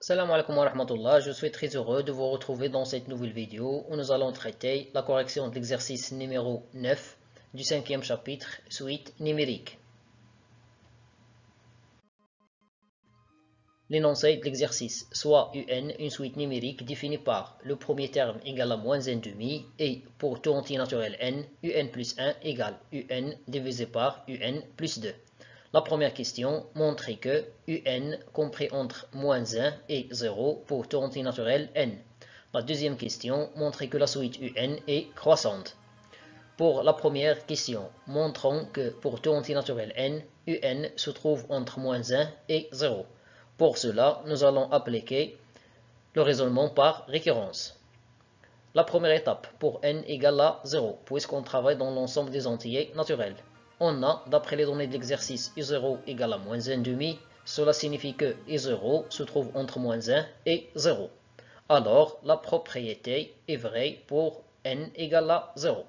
Salam alaikum wa rahmatullah, je suis très heureux de vous retrouver dans cette nouvelle vidéo où nous allons traiter la correction de l'exercice numéro 9 du 5e chapitre, suite numérique. L'énoncé de l'exercice, soit UN, une suite numérique définie par le premier terme égal à moins 1,5 et pour tout entier naturel n, UN plus 1 égale UN divisé par UN plus 2. La première question montrait que UN compris entre moins 1 et 0 pour tout entier naturel n. La deuxième question montrait que la suite UN est croissante. Pour la première question, montrons que pour tout entier naturel n, UN se trouve entre moins 1 et 0. Pour cela, nous allons appliquer le raisonnement par récurrence. La première étape pour n égale à 0, puisqu'on travaille dans l'ensemble des entiers naturels. On a, d'après les données de l'exercice, i0 égale à moins 1,5, cela signifie que i0 se trouve entre moins 1 et 0. Alors, la propriété est vraie pour n égale à 0.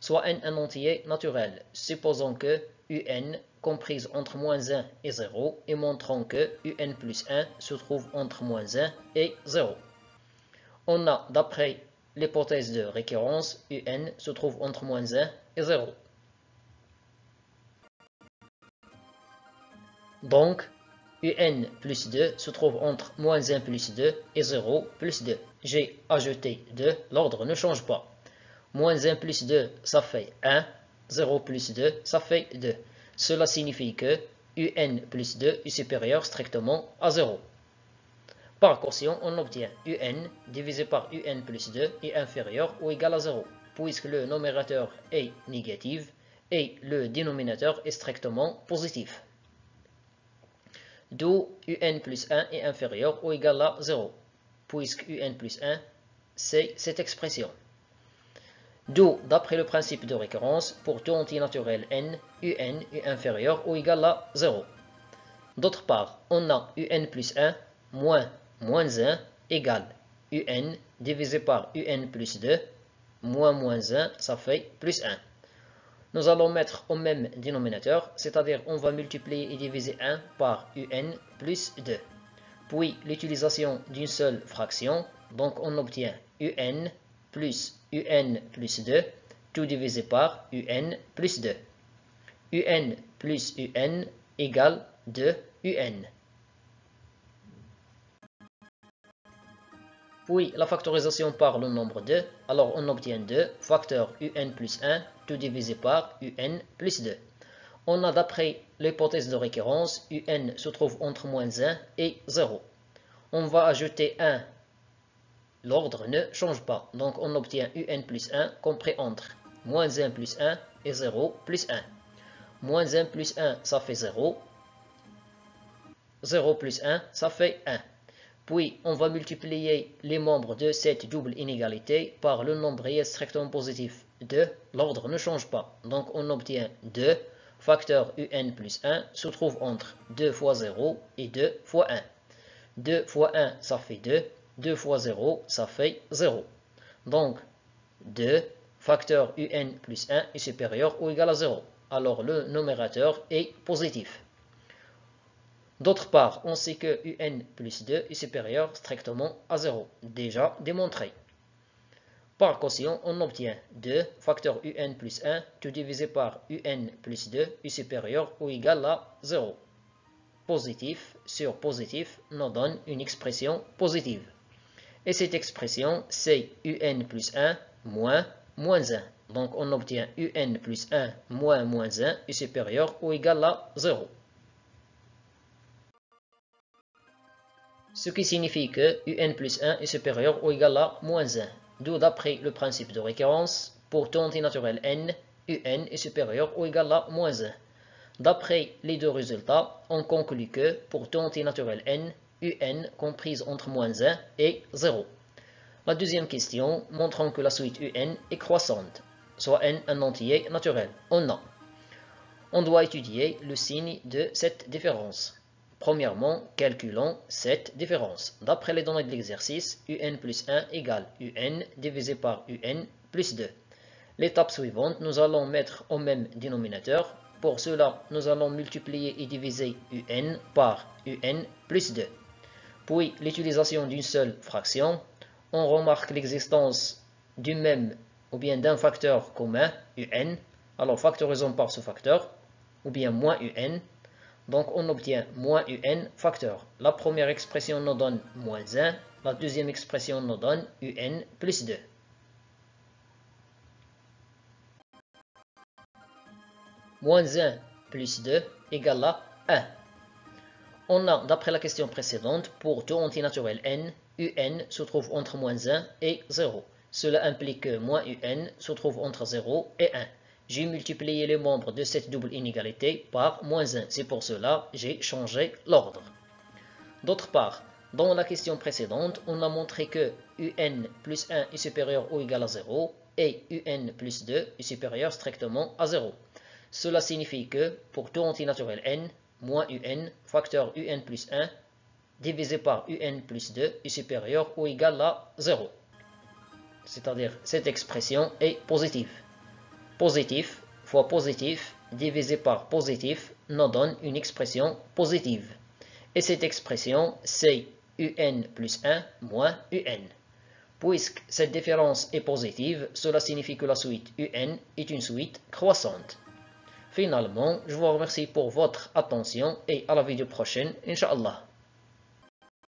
Soit n un entier naturel, supposons que un comprise entre moins 1 et 0 et montrons que un plus 1 se trouve entre moins 1 et 0. On a, d'après l'hypothèse de récurrence, un se trouve entre moins 1 et 0. Donc, un plus 2 se trouve entre moins 1 plus 2 et 0 plus 2. J'ai ajouté 2, l'ordre ne change pas. Moins 1 plus 2, ça fait 1. 0 plus 2, ça fait 2. Cela signifie que un plus 2 est supérieur strictement à 0. Par quotient, on obtient un divisé par un plus 2 est inférieur ou égal à 0, puisque le numérateur est négatif et le dénominateur est strictement positif. D'où un plus 1 est inférieur ou égal à 0, puisque un plus 1, c'est cette expression. D'où, d'après le principe de récurrence, pour tout entier naturel n, un est inférieur ou égal à 0. D'autre part, on a un plus 1 moins moins 1 égale un divisé par un plus 2, moins 1, ça fait plus 1. Nous allons mettre au même dénominateur, c'est-à-dire on va multiplier et diviser 1 par un plus 2. Puis l'utilisation d'une seule fraction, donc on obtient un plus 2, tout divisé par un plus 2. un plus un égale 2 un. Puis la factorisation par le nombre 2, alors on obtient 2 facteur un plus 1, tout divisé par un plus 2. On a d'après l'hypothèse de récurrence, un se trouve entre moins 1 et 0. On va ajouter 1. L'ordre ne change pas, donc on obtient un plus 1 compris entre moins 1 plus 1 et 0 plus 1. Moins 1 plus 1, ça fait 0. 0 plus 1, ça fait 1. Puis, on va multiplier les membres de cette double inégalité par le nombre réel strictement positif 2. L'ordre ne change pas, donc on obtient 2. Facteur un plus 1 se trouve entre 2 fois 0 et 2 fois 1. 2 fois 1, ça fait 2. 2 fois 0, ça fait 0. Donc, 2 facteur un plus 1 est supérieur ou égal à 0. Alors, le numérateur est positif. D'autre part, on sait que un plus 2 est supérieur strictement à 0. Déjà démontré. Par quotient, on obtient 2 facteur un plus 1, tout divisé par un plus 2 est supérieur ou égal à 0. Positif sur positif nous donne une expression positive. Et cette expression, c'est un plus 1 moins moins 1. Donc on obtient un plus 1 moins moins 1 est supérieur ou égal à 0. Ce qui signifie que un plus 1 est supérieur ou égal à moins 1. D'où d'après le principe de récurrence, pour tout entier naturel n, un est supérieur ou égal à moins 1. D'après les deux résultats, on conclut que pour tout entier naturel n, un comprise entre moins 1 et 0. La deuxième question, montrant que la suite un est croissante, soit n un entier naturel. On doit étudier le signe de cette différence. Premièrement, calculons cette différence. D'après les données de l'exercice, un plus 1 égale un divisé par un plus 2. L'étape suivante, nous allons mettre au même dénominateur. Pour cela, nous allons multiplier et diviser un par un plus 2. puis l'utilisation d'une seule fraction, on remarque l'existence du même ou bien d'un facteur commun, un, alors factorisons par ce facteur, ou bien moins un, donc on obtient moins un facteur. La première expression nous donne moins 1, la deuxième expression nous donne un plus 2. Moins 1 plus 2 égale à 1. On a, d'après la question précédente, pour tout entier naturel n, un se trouve entre moins 1 et 0. Cela implique que moins un se trouve entre 0 et 1. J'ai multiplié les membres de cette double inégalité par moins 1. C'est pour cela que j'ai changé l'ordre. D'autre part, dans la question précédente, on a montré que un plus 1 est supérieur ou égal à 0 et un plus 2 est supérieur strictement à 0. Cela signifie que pour tout entier naturel n, moins un, facteur un plus 1, divisé par un plus 2 est supérieur ou égal à 0. C'est-à-dire cette expression est positive. Positif fois positif divisé par positif nous donne une expression positive. Et cette expression, c'est un plus 1 moins un. Puisque cette différence est positive, cela signifie que la suite un est une suite croissante. Finalement, je vous remercie pour votre attention et à la vidéo prochaine, Inch'Allah.